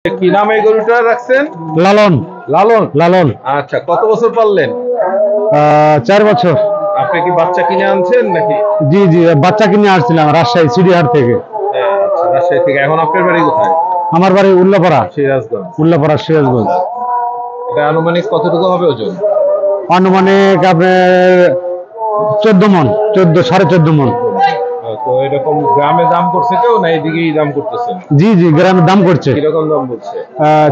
কি নামে এই গরুটা রাখছেন? লালন। লালন। লালন। আচ্ছা, কত বছর পাললেন? 4 বছর। আপনি কি বাচ্চা কিনে আনছেন নাকি? জি জি, বাচ্চা কিনে আসছিলাম রাজশাহী সিডিহাট থেকে। আচ্ছা, রাজশাহী থেকে। এখন আপনার বাড়ি কোথায়? আমার বাড়ি উল্লাপাড়া। সিরাজগঞ্জ। উল্লাপাড়া সিরাজগঞ্জ। এটা আনুমানিক কতটুকু হবে ওজন? আনুমানিক আপনার 14 মন, 14.5 মন। তো এরকম গ্রামে দাম করছে কেউ না এদিকেই দাম করতেছেন? জি জি, গ্রামের দাম করছে। কিরকম দাম বলছে?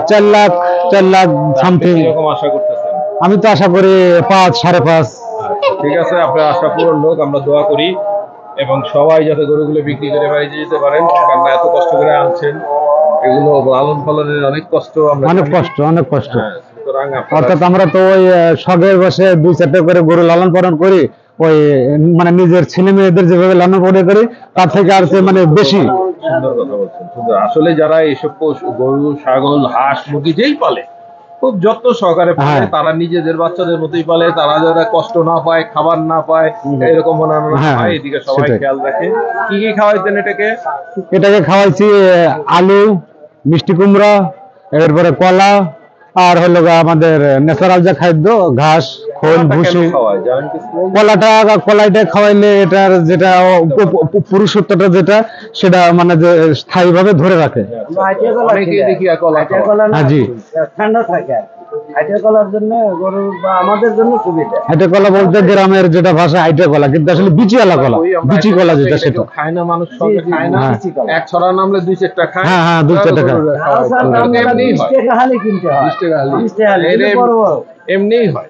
4 লাখ, 4 লাখ সামথিং। কিরকম আশা করতেছেন? আমি তো আশা করি 5, 5.5। আচ্ছা, ঠিক আছে, আপনার আশা পূরণ হোক, আমরা দোয়া করি। এবং সবাই যাতে গরুগুলো বিক্রি করে বাড়িতে যেতে পারেন, কারণ এত কষ্ট করে আনছেন, এগুলো লালন পালনের অনেক কষ্ট। অনেক কষ্ট, অনেক কষ্ট। সুতরাং অর্থাৎ আমরা তো ওই শখের বসে 2-4টা করে গরু লালন পালন করি, ওই মানে নিজের ছেলে মেয়েদের যেভাবে লালন পালন করি তার থেকে আর মানে বেশি। সুন্দর কথা বলছেন। সুন্দর। আসলে যারা এইসব গরু, ছাগল, হাঁস, মুরগি যেই পালে খুব যত্ন সহকারে পালে, তারা নিজেদের বাচ্চাদের মতোই পালে। তারা যারা কষ্ট না পায়, খাবার না পায়, এরকম মনে হয়। এদিকে সবাই খেয়াল রাখে। কি কি খাওয়াইতেন এটাকে? এটাকে খাওয়াইছি আলু, মিষ্টি কুমড়া, এরপরে কলা, আর হলো আমাদের ন্যাচারাল যে খাদ্য, ঘাস, খোল, ভুসি। কলাইটা খাওয়াইলে এটার যেটা পুরুষত্বটা যেটা, সেটা মানে যে স্থায়ী ভাবে ধরে রাখে। জি, ঠান্ডা থাকে। হাইটে কলা বলতে গ্রামের যেটা ভাষা হাইটে কলা, কিন্তু আসলে বিচিওয়ালা কলা, বিচি কলা যেটা, সেটা খায় না মানুষ, সঙ্গে খায় না। এক ছড়া নামলে 2-4টা খায়। হ্যাঁ হ্যাঁ, 2-4টা খায়। এমনিই হয়।